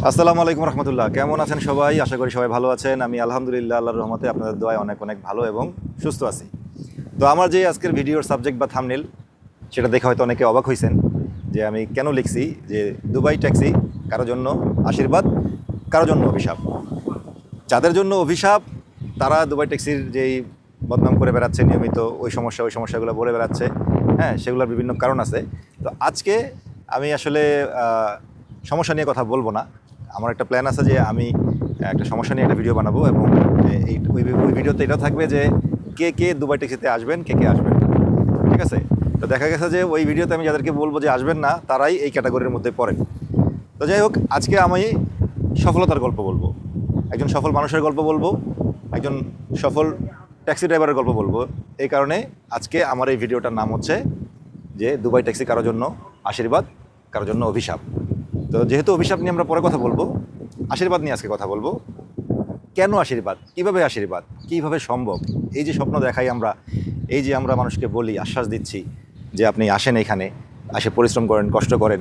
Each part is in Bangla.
আসসালামু আলাইকুম রহমতুল্লাহ। কেমন আছেন সবাই? আশা করি সবাই ভালো আছেন। আমি আলহামদুলিল্লাহ আল্লাহর রহমতে আপনাদের দোয়ায় অনেক অনেক ভালো এবং সুস্থ আছি। তো আমার যে আজকের ভিডিওর সাবজেক্ট বা থাম্বনেল, সেটা দেখে হয়তো অনেকে অবাক হয়েছেন যে আমি কেন লিখছি যে দুবাই ট্যাক্সি কারোর জন্য আশীর্বাদ, কারোর জন্য অভিশাপ। যাদের জন্য অভিশাপ তারা দুবাই ট্যাক্সির যেই বদনাম করে বেড়াচ্ছে নিয়মিত, ওই সমস্যাগুলো বলে বেড়াচ্ছে। হ্যাঁ, সেগুলোর বিভিন্ন কারণ আছে। তো আজকে আমি আসলে সমস্যা নিয়ে কথা বলবো না। আমার একটা প্ল্যান আছে যে আমি একটা সমস্যা নিয়ে একটা ভিডিও বানাবো এবং ওই ভিডিওতে এটাও থাকবে যে কে কে দুবাই ট্যাক্সিতে আসবেন, কে কে আসবেন না। ঠিক আছে? তো দেখা গেছে যে ওই ভিডিওতে আমি যাদেরকে বলবো যে আসবেন না, তারাই এই ক্যাটাগরির মধ্যে পড়েন। তো যাই হোক, আজকে আমি সফলতার গল্প বলবো, একজন সফল মানুষের গল্প বলবো, একজন সফল ট্যাক্সি ড্রাইভারের গল্প বলবো। এই কারণে আজকে আমার এই ভিডিওটার নাম হচ্ছে যে দুবাই ট্যাক্সি কারোর জন্য আশীর্বাদ, কারোর জন্য অভিশাপ। তো যেহেতু অভিশাপ নিয়ে আমরা পরে কথা বলবো, আশীর্বাদ নিয়ে আজকে কথা বলবো। কেন আশীর্বাদ, কীভাবে সম্ভব? এই যে স্বপ্ন দেখাই আমরা, এই যে আমরা মানুষকে বলি, আশ্বাস দিচ্ছি যে আপনি আসেন, এখানে আসে পরিশ্রম করেন, কষ্ট করে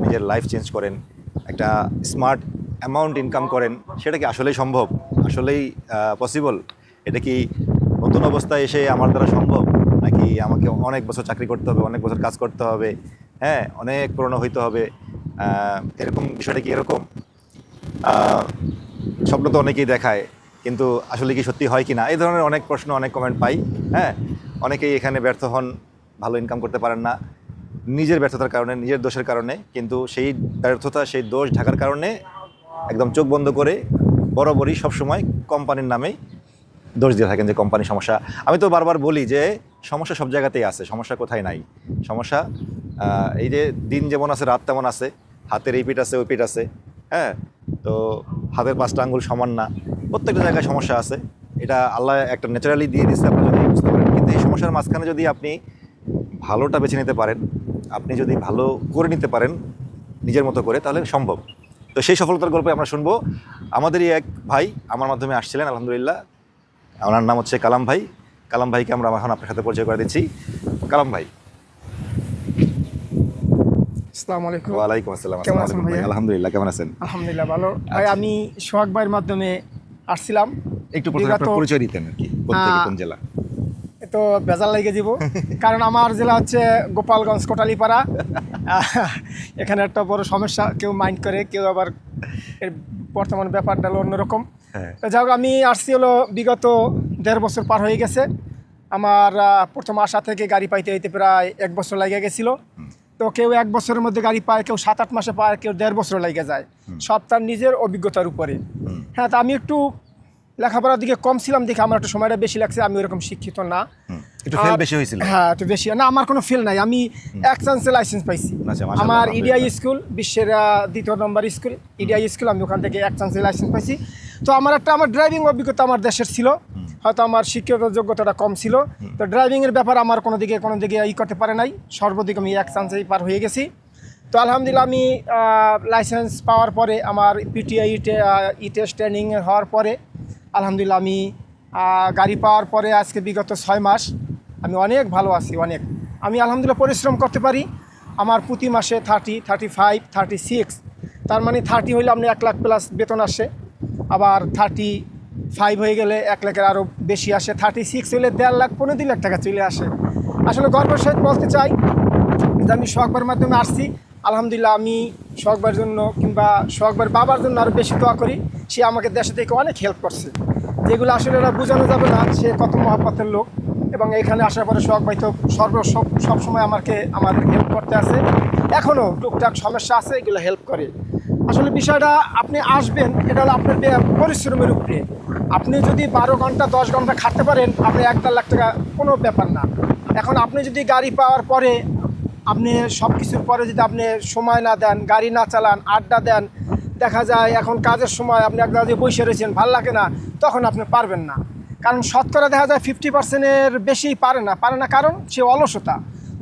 নিজের লাইফ চেঞ্জ করেন, একটা স্মার্ট অ্যামাউন্ট ইনকাম করেন, সেটা কি আসলেই সম্ভব? আসলেই পসিবল? এটা কি নতুন অবস্থায় এসে আমার দ্বারা সম্ভব, নাকি আমাকে অনেক বছর চাকরি করতে হবে, অনেক বছর কাজ করতে হবে, হ্যাঁ, অনেক পুরনো হইতে হবে? এরকম বিষয়টা কি এরকম? স্বপ্ন তো অনেকেই দেখায়, কিন্তু আসলে কি সত্যি হয় কি না, এই ধরনের অনেক প্রশ্ন, অনেক কমেন্ট পাই। হ্যাঁ, অনেকেই এখানে ব্যর্থ হন, ভালো ইনকাম করতে পারেন না নিজের ব্যর্থতার কারণে, নিজের দোষের কারণে। কিন্তু সেই ব্যর্থতা, সেই দোষ ঢাকার কারণে একদম চোখ বন্ধ করে বরাবরই সবসময় কোম্পানির নামেই দোষ দিয়ে থাকেন যে কোম্পানির সমস্যা। আমি তো বারবার বলি যে সমস্যা সব জায়গাতেই আছে, সমস্যা কোথায় নাই? সমস্যা এই যে দিন যেমন আছে রাত তেমন আছে, হাতের এই পিঠ আছে ওই পিঠ আছে। হ্যাঁ, তো হাতের 5টা আঙ্গুল সমান না, প্রত্যেকটা জায়গায় সমস্যা আছে। এটা আল্লাহ একটা ন্যাচারালি দিয়ে দিচ্ছে, আপনি যদি বুঝতে পারেন। কিন্তু এই সমস্যার মাঝখানে যদি আপনি ভালোটা বেছে নিতে পারেন, আপনি যদি ভালো করে নিতে পারেন নিজের মতো করে, তাহলে সম্ভব। তো সেই সফলতার গল্পে আমরা শুনবো। আমাদেরই এক ভাই আমার মাধ্যমে আসছিলেন, আলহামদুলিল্লাহ। ওনার নাম হচ্ছে কালাম ভাই। কালাম ভাইকে আমরা এখন আপনার সাথে পরিচয় করে দিচ্ছি। কালাম ভাই। আসসালামু আলাইকুম। ওয়ালাইকুম আসসালাম। কেমন আসসালামু আছেন আলাইকুম ভাই। ভাইয়া? আলহামদুলিল্লাহ, কেমন আছেন? আলহামদুলিল্লাহ ভালো। ভাই আমি সোহাগ ভাইয়ের মাধ্যমে আসছিলাম। একটু প্রথমে আপনার পরিচয় দিতেন আর কি, কোথেকে, কোন জেলা? তো বেজাল লাগিয়ে দিব, কারণ আমার জেলা হচ্ছে গোপালগঞ্জ, কোটালীপাড়া। এখানে একটা বড় সমস্যা, কেউ মাইন্ড করে, কেউ আবার এর বর্তমান ব্যাপারটা হলো অন্যরকম। তো যাই হোক, আমি আসছি হলো বিগত 1.5 বছর পার হয়ে গেছে। আমার প্রথম আসা থেকে গাড়ি পাইতে হইতে প্রায় 1 বছর লেগে গেছিলো। তো কেউ 1 বছরের মধ্যে গাড়ি পায়, কেউ 7-8 মাসে পায়, কেউ 1.5 বছর লেগে যায়, সব তার নিজের অভিজ্ঞতার উপরে। হ্যাঁ, তা আমি একটু লেখাপড়ার দিকে কম ছিলাম দেখে আমার একটু সময়টা বেশি লাগছে। আমি ওরকম শিক্ষিত না, একটু ফেল বেশি হয়েছিল। হ্যাঁ, একটু বেশি না। আমার কোনো ফেল নাই, আমি এক চান্সে লাইসেন্স পাইছি। আমার ইডিআই স্কুল, বিশ্বের 2 নম্বর স্কুল ইডিআই স্কুল, আমি ওখান থেকে এক চান্সে লাইসেন্স পাইছি। তো আমার ড্রাইভিং অভিজ্ঞতা আমার দেশের ছিল, হয়তো আমার শিক্ষিত যোগ্যতাটা কম ছিল। তো ড্রাইভিংয়ের ব্যাপারে আমার কোনো দিকে করতে পারে নাই, সর্বদিক আমি এক চান্সেই পার হয়ে গেছি। তো আলহামদুলিল্লাহ, আমি লাইসেন্স পাওয়ার পরে, আমার পিটিআই টেস্ট ট্রেনিং হওয়ার পরে আলহামদুলিল্লাহ আমি গাড়ি পাওয়ার পরে আজকে বিগত 6 মাস আমি অনেক ভালো আছি। আমি আলহামদুলিল্লাহ পরিশ্রম করতে পারি। আমার প্রতি মাসে 30, 35, 36, তার মানে 30 হইলে আপনি 1 লাখ প্লাস বেতন আসে। আবার 35 হয়ে গেলে 1 লাখের আরও বেশি আসে। 36 হইলে 1.5 লাখ, 15 লাখ টাকা চলে আসে। আসলে গর্বের সহিত বলতে চাই যে আমি সোহাগবার মাধ্যমে আসছি। আলহামদুলিল্লাহ, আমি সোহাগবার জন্য কিংবা সোহাগবার বাবার জন্য আরও বেশি দোয়া করি। সে আমাকে দেশে থেকে অনেক হেল্প করছে, যেগুলো আসলে এরা বোঝানো যাবে না, সে কত মহব্বতের লোক। এবং এখানে আসার পরে সোহাগ ভাই তো সবসময় আমাদের হেল্প করতে আছে, এখনও টুকটাক সমস্যা আছে, এগুলো হেল্প করে। আসলে বিষয়টা, আপনি আসবেন, এটা হলো আপনার পরিশ্রমের উপরে। আপনি যদি 12 ঘন্টা 10 ঘন্টা খাটতে পারেন, আপনি 1-1.5 লাখ টাকা কোনো ব্যাপার না। এখন আপনি যদি গাড়ি পাওয়ার পরে, আপনি সব কিছুর পরে যদি আপনি সময় না দেন, গাড়ি না চালান, আড্ডা দেন, দেখা যায় এখন কাজের সময় আপনি এক জায়গায় বসে রয়েছেন, ভাল লাগে না, তখন আপনি পারবেন না। কারণ শতকরা দেখা যায় 50%-এর বেশি পারে না, কারণ সে অলসতা।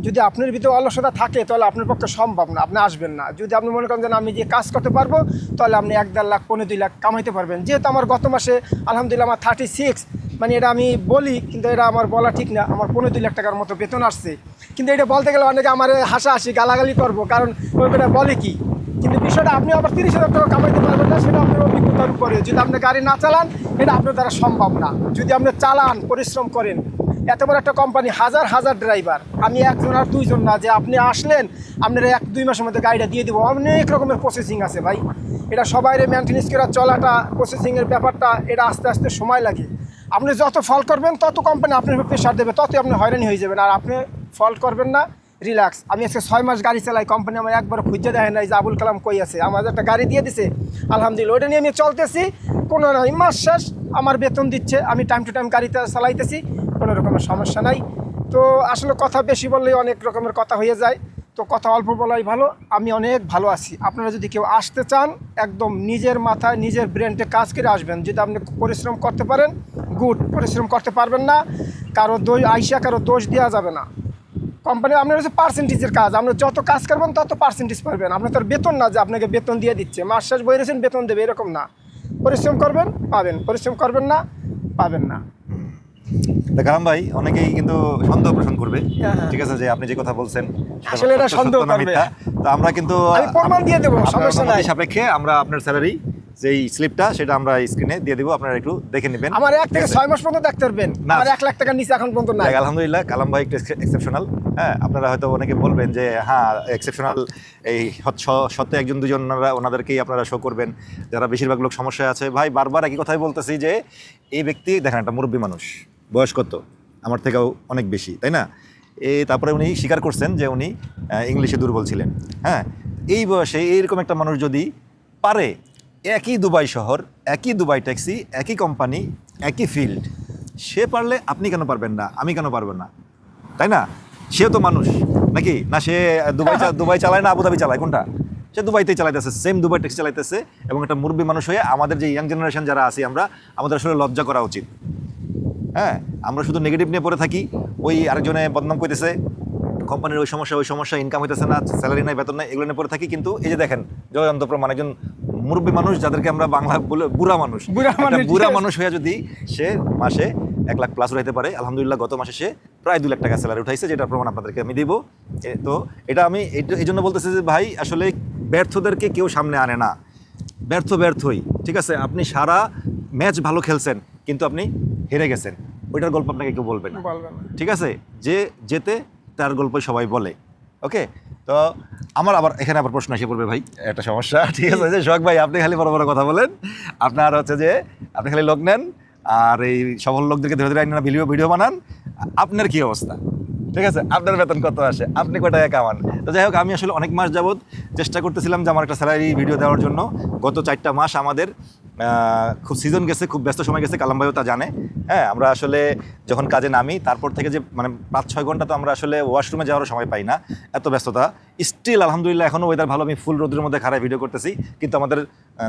যদি আপনার ভিতরে অলসতা থাকে, তাহলে আপনার পক্ষে সম্ভব না, আপনি আসবেন না। যদি আপনি মনে করেন যে আমি যে কাজ করতে পারবো, তাহলে আপনি 1-1.5 লাখ, 15-2 লাখ কামাইতে পারবেন। যেহেতু আমার গত মাসে আলহামদুলিল্লাহ আমার 36, মানে এটা আমি বলি, কিন্তু এটা আমার বলা ঠিক না, আমার 15-2 লাখ টাকার মতো বেতন আসছে। কিন্তু এটা বলতে গেলে অনেকে আমার হাসাহাসি গালাগালি করবো, কারণ ওই বলে কি, কিন্তু কিন্তু বিষয়টা আপনি আবার 30,000 টাকা কামাইতে পারবেন না, সেটা আপনার অভিজ্ঞতার উপরে। যদি আপনি গাড়ি না চালান, এটা আপনার দ্বারা সম্ভব না। যদি আপনি চালান, পরিশ্রম করেন, এত বড় একটা কোম্পানি, হাজার হাজার ড্রাইভার, আমি একজন আর দুইজন না যে আপনি আসলেন আপনারা 1-2 মাসের মধ্যে গাড়িটা দিয়ে দেবো। অনেক রকমের প্রসেসিং আছে ভাই, এটা সবাই মেনটেন্স করে চলাটা, প্রসেসিংয়ের ব্যাপারটা, এটা আস্তে আস্তে সময় লাগে। আপনি যত ফল্ট করবেন তত কোম্পানি আপনার উপর প্রেশার দেবে, ততই আপনি হয়রানি হয়ে যাবেন। আর আপনি ফল্ট করবেন না, রিল্যাক্স। আমি আজকে 6 মাস গাড়ি চালাই, কোম্পানি আমার একবার খুঁজে দেখে নাই যে আবুল কালাম কই আছে। আমার একটা গাড়ি দিয়ে দিছে, আলহামদুলিল্লাহ, ওইটা নিয়ে আমি চলতেছি, কোনো নাই, মাস শেষ আমার বেতন দিচ্ছে, আমি টাইম টু টাইম গাড়িতে চালাইতেছি, কোনো রকমের সমস্যা নাই। তো আসলে কথা বেশি বললেই অনেক রকমের কথা হয়ে যায়, তো কথা অল্প বলাই ভালো। আমি অনেক ভালো আছি। আপনারা যদি কেউ আসতে চান, একদম নিজের মাথায় নিজের ব্রেনটে কাজ করে আসবেন। যদি আপনি পরিশ্রম করতে পারেন, গুড। পরিশ্রম করতে পারবেন না, কারো কারো দোষ দেওয়া যাবে না। কোম্পানি আপনার হচ্ছে পার্সেন্টেজের কাজ, আপনি যত কাজ করবেন তত পার্সেন্টেজ পাবেন। আপনার তার বেতন না যে আপনাকে বেতন দিয়ে দিচ্ছে, মাস শেষ বইরেছেন বেতন দেবে, এরকম না। পরিশ্রম করবেন, পাবেন। পরিশ্রম করবেন না, পাবেন না। কালাম ভাই, অনেকেই কিন্তু সন্দেহ পোষণ করবে, হ্যাঁ। ঠিক আছে, যে আপনি যে কথা বলছেন আসলে এটা সন্দেহ করবে। তো আমরা কিন্তু আমি প্রমাণ দিয়ে দেবো, সমস্যা নাই। সাপেক্ষে আমরা আপনার স্যালারি যেই স্লিপটা সেটা আমরা স্ক্রিনে দিয়ে দিব, আপনারা একটু দেখে নেবেন। আমার 1 থেকে 6 মাস পর্যন্ত দেখতে পারবেন, আমার 1 লাখ টাকার নিচে এখন পর্যন্ত নাই। আলহামদুলিল্লাহ, কালাম ভাই একটু এক্সেপশনাল। হ্যাঁ, আপনারা হয়তো অনেকে বলবেন যে হ্যাঁ এক্সেপশনাল, এই সত্যি একজন দুজন ওনাদেরকেই আপনারা শো করবেন, যারা বেশিরভাগ লোক সমস্যায় আছে। ভাই বারবার একই কথাই বলতেছি যে এই ব্যক্তি দেখেন একটা মুরব্বী মানুষ, বয়স কত আমার থেকেও অনেক বেশি, তাই না? তারপরে উনি স্বীকার করছেন যে উনি ইংলিশে দুর্বল ছিলেন। হ্যাঁ, এই বয়সে এইরকম একটা মানুষ যদি পারে, একই দুবাই শহর, একই দুবাই ট্যাক্সি, একই কোম্পানি, একই ফিল্ড, সে পারলে আপনি কেন পারবেন না, আমি কেন পারবেন না, তাই না? সেও তো মানুষ নাকি না? সে দুবাই চালায় না আবুধাবি চালায়, কোনটা? সে দুবাইতেই চালাইতেছে, সেম দুবাই ট্যাক্সি চালাইতেছে। এবং একটা মুরব্বী মানুষ হয়ে আমাদের যে ইয়াং জেনারেশন যারা আছি, আমাদের আসলে লজ্জা করা উচিত। হ্যাঁ, আমরা শুধু নেগেটিভ নিয়ে পড়ে থাকি, ওই আরেকজনে বদনাম করতেছে, কোম্পানির ওই সমস্যা, ইনকাম হইতেছে না, স্যালারি নাই, বেতন নাই, এগুলো নিয়ে পড়ে থাকি। কিন্তু এই যে দেখেন জয়ন্ত প্রমাণ, একজন মুরব্বী মানুষ, যাদেরকে আমরা বাংলা বলে বুড়া মানুষ হয়ে যদি সে মাসে 1 লাখ প্লাস উঠাইতে পারে, আলহামদুলিল্লাহ গত মাসে সে প্রায় 2 লাখ টাকা স্যালারি উঠাইছে, যেটার প্রমাণ আপনাদেরকে আমি দিব। তো এটা আমি এই জন্য বলতেছি যে ভাই, আসলে ব্যর্থদেরকে কেউ সামনে আনে না, ব্যর্থই, ঠিক আছে? আপনি সারা ম্যাচ ভালো খেলছেন কিন্তু আপনি হেরে গেছেন, ওইটার গল্প আপনাকে কেউ বলবে না, ঠিক আছে? যে যেতে তার গল্পই সবাই বলে। ওকে, তো আমার এখানে আবার প্রশ্ন এসে পড়বে ভাই, একটা সমস্যা, ঠিক আছে? যে সোহাগ ভাই, আপনি খালি বড় বড় কথা বলেন, আপনার হচ্ছে যে আপনি খালি লোক নেন, আর এই সফল লোকদেরকে ধরে ধরে আইন ভিডিও বানান, আপনার কি অবস্থা? ঠিক আছে, আপনার বেতন কত আসে, আপনি কয় টাকা কামান? তো যাই হোক, আমি আসলে অনেক মাস যাবৎ চেষ্টা করতেছিলাম যে আমার একটা স্যালারি ভিডিও দেওয়ার জন্য। গত 4টা মাস আমাদের খুব সিজন গেছে, খুব ব্যস্ত সময় গেছে, কালাম ভাইও তা জানে। হ্যাঁ, আমরা আসলে যখন কাজে নামি তারপর থেকে যে 5-6 ঘন্টা তো আমরা আসলে ওয়াশরুমে যাওয়ারও সময় পাই না, এত ব্যস্ততা। স্টিল আলহামদুলিল্লাহ এখনও ওয়েদার ভালো, আমি ফুল রোদের মধ্যে খারাপ ভিডিও করতেছি, কিন্তু আমাদের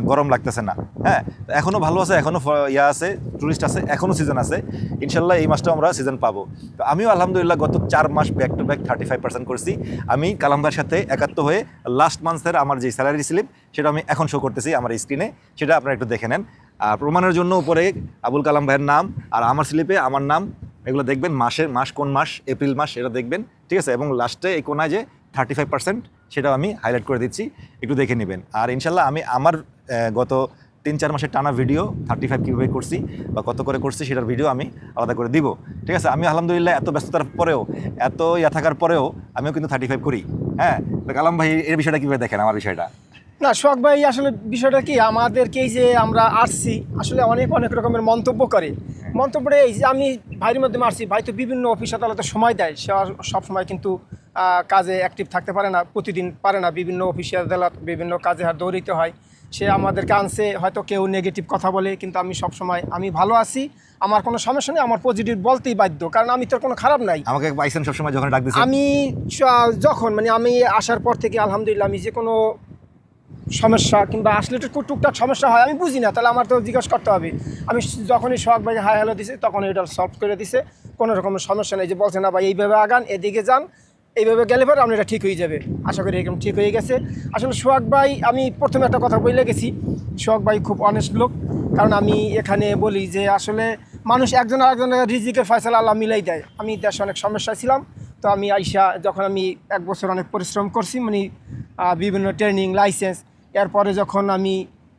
গরম লাগতেছে না। হ্যাঁ, এখনও ভালো আছে, এখনও আছে, টুরিস্ট আছে, এখনও সিজন আছে। ইনশাল্লাহ এই মাসটাও আমরা সিজন পাবো। তো আমিও আলহামদুলিল্লাহ গত 4 মাস ব্যাক টু ব্যাক 35% করছি। আমি কালাম ভাইয়ের সাথে একাত্ম হয়ে লাস্ট মান্থের আমার যে স্যালারি স্লিপ সেটা আমি এখন শো করতেছি আমার স্ক্রিনে, সেটা আপনারা একটু দেখে নেন। আর প্রমাণের জন্য উপরে আবুল কালাম ভাইয়ের নাম, আর আমার স্লিপে আমার নাম, এগুলো দেখবেন, মাস কোন মাস, এপ্রিল মাস, এটা দেখবেন, ঠিক আছে? এবং লাস্টে এই কোনায় যে 35% সেটাও আমি হাইলাইট করে দিচ্ছি, একটু দেখে নেবেন। আর ইনশাল্লাহ আমি আমার গত 3-4 মাসের টানা ভিডিও 35 কীভাবে করছি বা কত করে করছি সেটার ভিডিও আমি আলাদা করে দিব, ঠিক আছে? আমি আলহামদুলিল্লাহ এত ব্যস্ততার পরেও, এত থাকার পরেও আমিও কিন্তু 35 করি। হ্যাঁ, তো কালাম ভাই এর বিষয়টা কীভাবে দেখেন, আমার বিষয়টা? না সোহাগ ভাই, আসলে বিষয়টা কি, আমাদেরকেই যে আমরা আসছি, আসলে অনেক রকমের মন্তব্য করে। মন্তব্যটা এই যে আমি ভাইয়ের মধ্যে মারছি, ভাই তো বিভিন্ন অফিস আদালতে সময় দেয়, সে সব সময় কিন্তু কাজে অ্যাক্টিভ থাকতে পারে না, প্রতিদিন পারে না, বিভিন্ন অফিসে আদালত, বিভিন্ন কাজে আর দৌড়িতে হয়। সে আমাদেরকে আনছে, হয়তো কেউ নেগেটিভ কথা বলে, কিন্তু আমি সব সময় আমি ভালো আছি, আমার কোনো সমস্যা নেই, আমার পজিটিভ বলতেই বাধ্য, কারণ আমি তোর কোনো খারাপ নাই। আমাকে পাইছেন সবসময় যখন ডাক দিয়েছেন, আমি যখন আমি আসার পর থেকে আলহামদুলিল্লাহ, আমি যে কোনো সমস্যা কিংবা আসলে একটু টুকটাক সমস্যা হয়, আমি বুঝি না, তাহলে আমার তো জিজ্ঞাসা করতে হবে। আমি যখনই সোহাগ ভাই হাই হ্যালো দিছে, তখন এটা সলভ করে দিছে, কোনো রকমের সমস্যা নেই। যে বলছে না ভাই এইভাবে আগান, এদিকে যান, এইভাবে গেলে পরে আপনার এটা ঠিক হয়ে যাবে, আশা করি এরকম ঠিক হয়ে গেছে। আসলে সোহাগ ভাই, আমি প্রথমে একটা কথা বলে গেছি, সোহাগ ভাই খুব অনেস্ট লোক। কারণ আমি এখানে বলি যে আসলে মানুষ একজন আরেকজনের রিজিকের ফয়সালা আল্লাহ মিলাই দেয়। আমি দেশে অনেক সমস্যায় ছিলাম, তো আমি আইসা যখন আমি 1 বছর অনেক পরিশ্রম করছি, বিভিন্ন ট্রেনিং, লাইসেন্স, এরপরে যখন আমি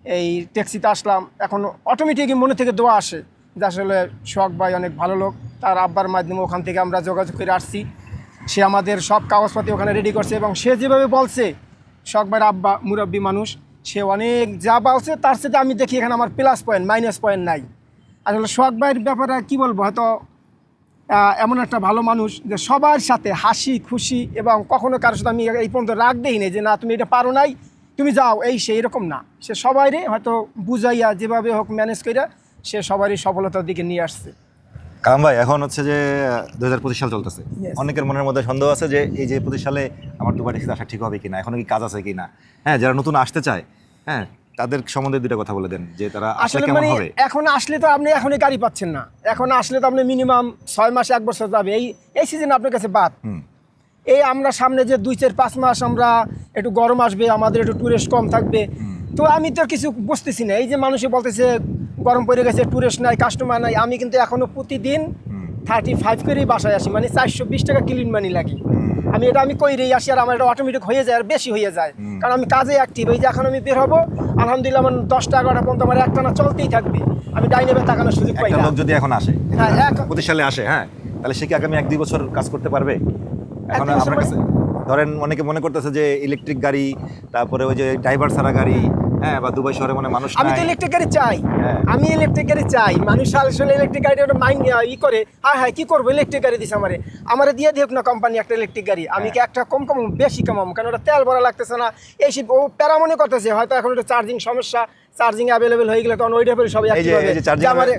এই ট্যাক্সিতে আসলাম, এখন অটোমেটিকই মনে থেকে দোয়া আসে যে আসলে সোহাগ ভাই অনেক ভালো লোক। তার আব্বার মাধ্যমে ওখান থেকে আমরা যোগাযোগ করে আসছি, সে আমাদের সব কাগজপাতি ওখানে রেডি করছে এবং সে যেভাবে বলছে, সোহাগ ভাইয়ের আব্বা মুরব্বী মানুষ, সে অনেক যা বলছে তার সাথে আমি দেখি এখানে আমার প্লাস পয়েন্ট মাইনাস পয়েন্ট নাই। আসলে সোহাগ ভাইয়ের ব্যাপারে কী বলবো, হয়তো এমন একটা ভালো মানুষ যে সবার সাথে হাসি খুশি, এবং কখনো কারোর সাথে আমি এই পর্যন্ত রাগ দেই নেই যে না তুমি এটা পারো নাই, তুমি যাও, এই সেই এরকম না। সে সবাইরে হয়তো বুঝাইয়া যেভাবে হোক ম্যানেজ কইরা সে সবারই সফলতার দিকে নিয়ে আসছে। কালাম ভাই, এখন হচ্ছে যে 2025 সাল চলতেছে, Yes. অনেকের মনের মধ্যে সন্দেহ আছে যে এই যে 25 সালে আমার দুবাই ট্যাক্সিতে আসা ঠিক হবে কিনা, এখনো কি কাজ আছে কিনা। হ্যাঁ, যারা নতুন আসতে চায়, হ্যাঁ, তাদের সম্বন্ধে দুটো কথা বলে দেন যে তারা আসলে আসলে কেমন মানে হবে। এখন আসলে তো আপনি এখনই গাড়ি পাচ্ছেন না, এখন আসলে তো আপনি মিনিমাম 6 মাস 1 বছর যাবে, এই সিজন আপনার কাছে বাদ। এই আমরা সামনে যে 2-4-5 মাস আমরা একটু গরম আসবে, আমাদের একটু টুরিস্ট কম থাকবে, তো আমি তো কিছু বুঝতেছি না। এই যে মানুষে বলতেছে গরম পড়ে গেছে, টুরিস্ট নাই, কাস্টমার নাই, আমি কিন্তু এখনো প্রতিদিন 35 করেই বাসায় আসি, মানে 420 টাকা ক্লিন মানি লাগে। আমি কইরেই আসি, আর আমার এটা অটোমেটিক হয়ে যায়, আর বেশি হয়ে যায়, কারণ আমি কাজে অ্যাক্টিভ। এই যে এখন আমি বের হবো, আলহামদুলিল্লাহ আমার 10টা-11টা পর্যন্ত আমার একটানা চলতেই থাকবে, আমি ডাইনে বাঁয়ে তাকানোর সুযোগ পাই একটা না। লোক যদি এখন আসে, হ্যাঁ, 25 সালে আসে, হ্যাঁ, তাহলে সে কি আগামী 1-2 বছর কাজ করতে পারবে? এখন 1-2 বছর আপনার কাছে ধরেন অনেকে মনে করতেছে যে ইলেকট্রিক গাড়ি, তারপরে ওই যে ড্রাইভার ছাড়া গাড়ি, হ্যাঁ, বা দুবাই শহরে মানে মানুষ আমি তো নাই। ইলেকট্রিক গাড়ি চাই, হ্যাঁ। আমি ইলেকট্রিক গাড়ি চাই। মানুষ আসলে ইলেকট্রিক গাড়ি ওটা মাইন্ড করে, হ্যাঁ কি করবো, ইলেকট্রিক গাড়ি দিছে আমারে দিয়ে দিক না কোম্পানি একটা ইলেকট্রিক গাড়ি, আমি কি একটা কম বেশি কমাবো, কারণ ওটা তেল ভরা লাগতেছে না, এই ও প্যারা মনে করতেছে হয়তো এখন একটা চার্জিং সমস্যা, চার্জিং অ্যাভেলেবেল হয়ে গেলে তখন ওইটা সবাই এই যে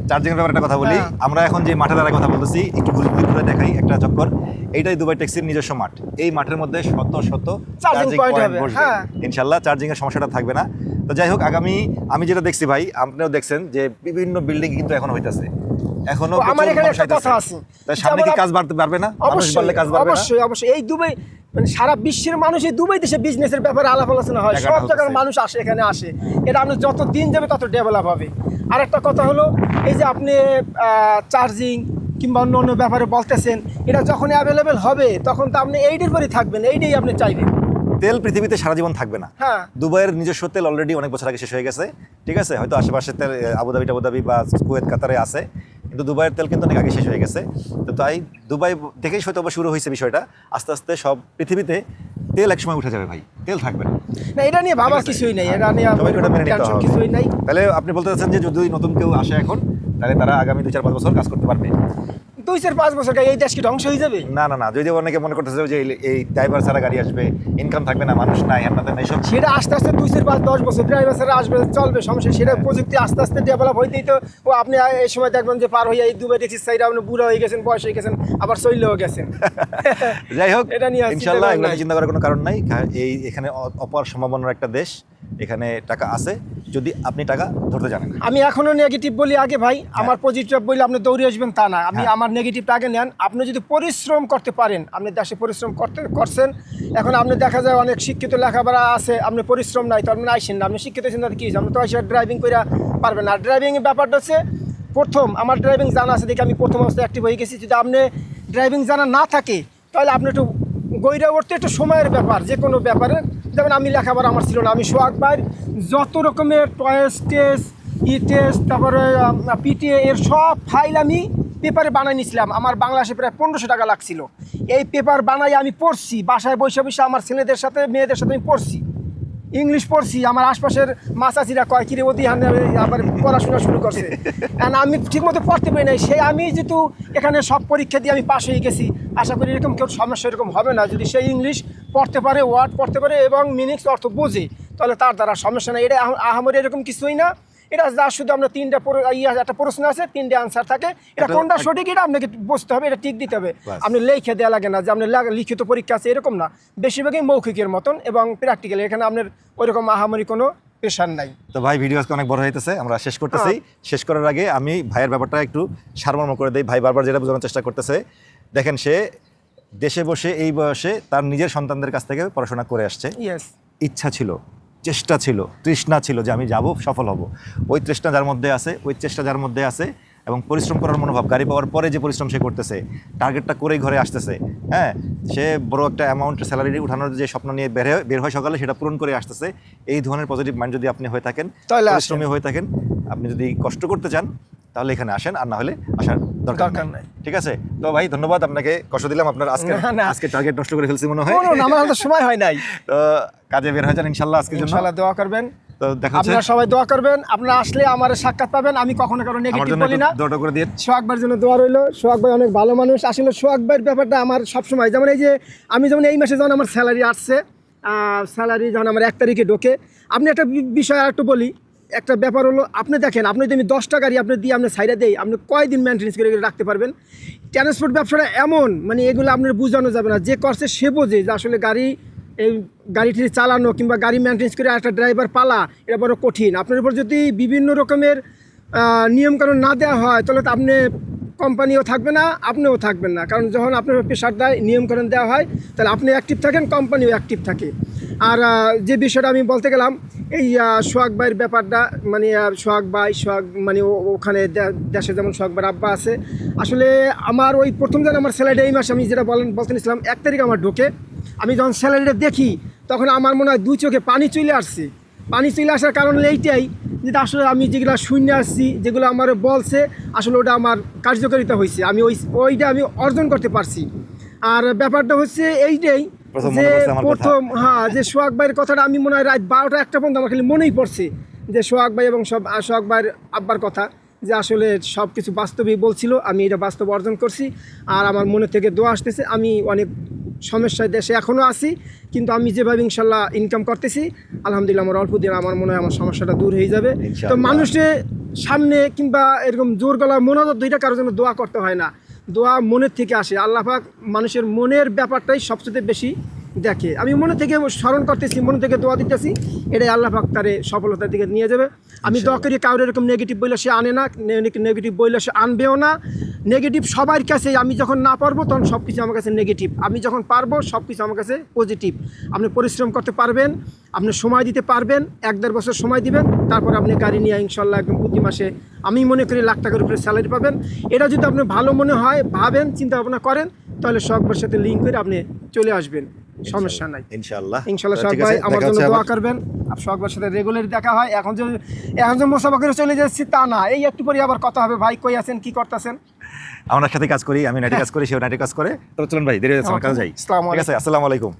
চার্জিং এর ব্যাপারে একটা কথা বলি। হ্যাঁ। আমরা এখন যে মাঠে দাঁড়ায় কথা বলতেছি, একটু ঘুরে দেখাই একটা চক্কর। এইটাই দুবাই ট্যাক্সির নিজস্ব মাঠ। এই মাঠের মধ্যে শত চার্জিং পয়েন্ট হবে, হ্যাঁ। ইনশাল্লাহ চার্জিং এর সমস্যাটা থাকবে না। তো যাই হোক, আমি যেটা দেখছি ভাই, আপনিও দেখছেন যে বিভিন্ন বিল্ডিং কিন্তু এখন হইতাছে, এখনো আমার এখানে একটা কথা আছে, তাই সামনে কি কাজ বাড়তে পারবে না? মানুষ বাড়লে কাজ বাড়বে না? অবশ্যই এই দুবাই মানে সারা বিশ্বের মানুষ এই দুবাই দেশে বিজনেসের ব্যাপারে আলাপ আলোচনা হয়, টাকাটা সব জায়গার হচ্ছে। মানুষ আসে, এখানে আসে। এটা আপনি যত দিন যাবে তত ডেভেলপ হবে। আর একটা কথা হলো, এই যে আপনি চার্জিং কিংবা অন্য অন্য ব্যাপারে বলতেছেন, এটা যখন অ্যাভেলেবেল হবে তখন তো আপনি এইটার পরেই থাকবেন, এইটাই আপনি চাইবেন। তেল পৃথিবীতে সারা জীবন থাকবে না। হ্যাঁ। দুবাইয়ের নিজস্ব তেল অলরেডি অনেক বছর আগে শেষ হয়ে গেছে, ঠিক আছে, হয়তো আশেপাশে তেল আবুধাবি বা কুয়েত কাতারে আছে, কিন্তু দুবাইয়ের তেল কিন্তু অনেক আগে শেষ হয়ে গেছে। তো তাই দুবাই থেকেই হয়তো শুরু হয়েছে বিষয়টা, আস্তে আস্তে সব পৃথিবীতে তেল একসময় উঠে যাবে ভাই, তেল থাকবে না। না, এটা নিয়ে ভাবার কিছুই নেই, এটা নিয়ে সবাইকে ওটা মেনে নিতে টেনশন হবে। কিছুই নাই। তাহলে আপনি বলতে চাচ্ছেন যে যদি নতুন কেউ আসে এখন, তাহলে তারা আগামী 2-4-5 বছর কাজ করতে পারবে? 2-4-5 বছর এই দেশ কি ধ্বংস হয়ে যাবে? না, যদি অনেকে মনে করতেছে যে এই ড্রাইভার ছাড়া গাড়ি আসবে, ইনকাম থাকবে না, মানুষ নাই, আপনাদের এইসব, সেটা আস্তে আস্তে 2-4-5-10 বছর ড্রাইভার ছাড়া আসবে, চলবে, সমস্যা। সেটা প্রযুক্তি আস্তে আস্তে ডেভেলপ হইতেই তো আপনি এই সময় দেখবেন যে পার হয়ে এই দুবাই ট্যাক্সির সাইডে আপনি বুড়ো হয়ে গেছেন, বয়স হয়ে গেছেন, আবার চললেও গেছেন। যাই হোক, এটা নিয়ে ইনশাল্লাহ এগুলো নিয়ে চিন্তা করার কোনো কারণ নাই। এখানে অপার সম্ভাবনার একটা দেশ, এখানে টাকা আছে যদি আপনি টাকা ধরতে জানেন। আমি এখনো নেগেটিভ বলি আগে ভাই, আমার পজিটিভ বলি আপনি দৌড়ে আসবেন তা না, আমি আমার নেগেটিভটা আগে নেন। আপনি যদি পরিশ্রম করতে পারেন, আপনি দেশে পরিশ্রম করছেন, এখন আপনি দেখা যায় অনেক শিক্ষিত লেখাপড়া আছে, আপনি পরিশ্রম নাই, তো আপনি আইসেন না, আপনি শিক্ষিত আছেন তাহলে কি হয়েছে, আপনি তো এসে ড্রাইভিং করে পারবেন না। আর ড্রাইভিংয়ের ব্যাপারটা হচ্ছে, প্রথম আমার ড্রাইভিং জানা আছে দেখে আমি প্রথম অবস্থায় অ্যাক্টিভ হয়ে গেছি। যদি আপনি ড্রাইভিং জানা না থাকে তাহলে আপনি একটু গইরা উঠতে একটু সময়ের ব্যাপার, যে কোনো ব্যাপারে। যেমন আমি লেখাপড়া আমার ছিল না, আমি সোহাগ ভাইয়ের যত রকমের টয়েস টেস্ট, টেস্ট, তারপরে পিটিএ এর সব ফাইল আমি পেপারে বানাই নিয়েছিলাম। আমার বাংলাদেশে প্রায় 1500 টাকা লাগছিল। এই পেপার বানাই আমি পড়ছি, বাসায় বসে বসে আমার ছেলেদের সাথে মেয়েদের সাথে আমি পড়ছি, ইংলিশ পড়ছি। আমার আশপাশের মাসাচিরা কয় কিরে ওদি হানে আবার পড়াশোনা শুরু করছে, কারণ আমি ঠিকমতো পড়তে পারি নাই। সেই আমি যেহেতু এখানে সব পরীক্ষা দিয়ে আমি পাশ হয়ে গেছি, আশা করি এরকম কেউ সমস্যা এরকম হবে না। যদি সেই ইংলিশ পড়তে পারে, ওয়ার্ড পড়তে পারে এবং মিনিংস অর্থ বোঝে, তাহলে তার দ্বারা সমস্যা নেই। এটা আহামরি এরকম কিছুই না। এটা যা শুধু আমরা একটা প্রশ্ন আছে, 3টে আনসার থাকে, এটা কোনটা সঠিক এটা আপনাকে বুঝতে হবে, এটা টিক দিতে হবে। আপনি লেখে দেওয়া লাগে না যে আপনি লিখিত পরীক্ষা আছে এরকম না, বেশিরভাগই মৌখিকের মতন এবং প্র্যাকটিক্যাল। এখানে আপনার ওইরকম আহামরি কোনো প্রেশার নাই। তো ভাই, ভিডিও আজকে অনেক বড় হইতেছে, আমরা শেষ করতেছি। শেষ করার আগে আমি ভাইয়ের ব্যাপারটা একটু সারমর্ম করে দেই। ভাই বারবার যেটা বোঝানোর চেষ্টা করতেছে, দেখেন সে দেশে বসে এই বয়সে তার নিজের সন্তানদের কাছ থেকে পড়াশোনা করে আসছে। ইচ্ছা ছিল, চেষ্টা ছিল, তৃষ্ণা ছিল যে আমি যাব, সফল হব। ওই তৃষ্ণা যার মধ্যে আছে, ওই চেষ্টা যার মধ্যে আছে, এবং পরিশ্রম করার মনোভাব, গাড়ি পাওয়ার পরে যে পরিশ্রম সে করতেছে, টার্গেটটা করেই ঘরে আসতেছে, হ্যাঁ, সে বড় একটা অ্যামাউন্ট স্যালারি উঠানোর যে স্বপ্ন নিয়ে বের হয় সকালে, সেটা পূরণ করে আসতেছে। এই ধরনের পজিটিভ মাইন্ড যদি আপনি হয়ে থাকেন, তাহলে আসেন। পরিশ্রমী হয়ে থাকেন, আপনি যদি কষ্ট করতে চান তাহলে এখানে আসেন, আর না হলে আসার দরকার নাই। ঠিক আছে, তো ভাই ধন্যবাদ, আপনাকে কষ্ট দিলাম, আপনার আজকে টার্গেট নষ্ট করে ফেলছি মনে হয়। আমার হাতে সময় হয় নাই। তো কাজে বের হয়ে যান ইনশাল্লাহ, আজকের জন্য ইনশাআল্লাহ দোয়া করবেন। তো দেখা হচ্ছে, আপনারা সবাই দোয়া করবেন, আপনারা আসলে আমার সাক্ষাৎ পাবেন। আমি কখনো কারো আমার নেগেটিভ জন্য বলি না। দোয়া করে দিন। সোহাগ ভাইয়ের জন্য দোয়া রইলো। সোহাগ ভাই অনেক ভালো মানুষ। আসলে সোহাগ ভাইয়ের ব্যাপারটা আমার সবসময়, যেমন এই যে আমি যেমন এই মাসে যখন আমার স্যালারি আসছে, স্যালারি যখন আমার 1 তারিখে ঢোকে, আপনি একটা বিষয় আর একটু বলি, একটা ব্যাপার হলো, আপনি দেখেন, আপনি যদি আমি 10টা গাড়ি আপনি দিয়ে আপনি সাইডে দেই, আপনি কয়দিন মেনটেন্স করে রাখতে পারবেন? ট্রান্সপোর্ট ব্যবসাটা এমন, মানে এগুলো আপনার বোঝানো যাবে না। যে করছে সে বোঝে যে আসলে এই গাড়িটি চালানো কিংবা গাড়ি মেনটেন্স করে একটা ড্রাইভার পালা, এটা বড় কঠিন। আপনার উপর যদি বিভিন্ন রকমের নিয়মকানুন না দেওয়া হয়, তাহলে তো আপনি কোম্পানিও থাকবে না, আপনিও থাকবেন না। কারণ যখন আপনার প্রেশার দেয়, নিয়মকানুন দেওয়া হয়, তাহলে আপনি অ্যাক্টিভ থাকেন, কোম্পানিও অ্যাক্টিভ থাকে। আর যে বিষয়টা আমি বলতে গেলাম, এই সোহাগ ভাইয়ের ব্যাপারটা, মানে সোহাগ মানে ওখানে দেশে যেমন সোহাগ ভাইয়ের আব্বা আছে। আসলে আমার ওই প্রথম দিন আমার স্যালারি এই মাসে, আমি যেটা বলতে নিয়েছিলাম 1 তারিখ আমার ঢোকে, আমি যখন স্যালারিটা দেখি তখন আমার মনে হয় 2 চোখে পানি চলে আসছে। পানি চলে আসার কারণ এইটাই, যেটা আসলে আমি যেগুলো শূন্য আসছি, যেগুলো আমার বলছে, আসলে ওটা আমার কার্যকারিতা হয়েছে, আমি ওইটা আমি অর্জন করতে পারছি। আর ব্যাপারটা হচ্ছে এইটাই যে প্রথম, হ্যাঁ, যে সোহাগ ভাইয়ের কথাটা আমি মনে হয় রাত 12টা 1টা পর্যন্ত আমার খালি মনেই পড়ছে, যে সোহাগ ভাই এবং সোহাগ ভাইয়ের আব্বার কথা, যে আসলে সব কিছু বাস্তবেই বলছিল, আমি এটা বাস্তব অর্জন করছি। আর আমার মনে থেকে দোয়া আসতেছে। আমি অনেক সমস্যায় দেশে এখনও আছি, কিন্তু আমি যেভাবে ইনশাল্লাহ ইনকাম করতেছি, আলহামদুলিল্লাহ, আমার অল্প দিন আমার মনে হয় আমার সমস্যাটা দূর হয়ে যাবে। তো মানুষের সামনে কিংবা এরকম জোর গলা মোনাজাত দুইটা কারোর জন্য দোয়া করতে হয় না, দোয়া মনের থেকে আসে। আল্লাহ পাক মানুষের মনের ব্যাপারটাই সবচেয়ে বেশি দেখে। আমি মনে থেকে স্মরণ করতেছি, মনে থেকে দোয়া দিতেছি, এটাই আল্লাহ পাক তারে সফলতার দিকে নিয়ে যাবে। আমি দোয়া করি কারোর এরকম নেগেটিভ বইলে সে আনে না, নেগেটিভ বইলে সে আনবেও না। নেগেটিভ সবার কাছে, আমি যখন না পারবো তখন সব কিছু আমার কাছে নেগেটিভ, আমি যখন পারবো সব কিছু আমার কাছে পজিটিভ। আপনি পরিশ্রম করতে পারবেন, আপনি সময় দিতে পারবেন, 1-1.5 বছর সময় দিবেন, তারপর আপনি গাড়ি নিয়ে ইনশাল্লাহ একদম প্রতি মাসে আমি মনে করি লাখ টাকার উপরে স্যালারি পাবেন। এটা যদি আপনি ভালো মনে হয়, ভাবেন, চিন্তা ভাবনা করেন, তাহলে সোহাগের সাথে লিঙ্ক করে আপনি চলে আসবেন, সমস্যা নাই। ইনশাআল্লাহ সোহাগ ভাই আমার জন্য দোয়া করবেন। আর সোহাগের সাথে রেগুলার দেখা হয়। এখন যে মোসাফা করে চলে যাচ্ছি তা না, এই একটু পরে আবার কথা হবে। ভাই কই আছেন, কি করতেছেন? আমরা সাথে কাজ করি, আমি নাইটে কাজ করি, সেও নাইটে কাজ করে। তো চলুন ভাই, দেরি হয়ে যাচ্ছে, আমার কাছে যাই। ঠিক আছে, আসসালামু আলাইকুম।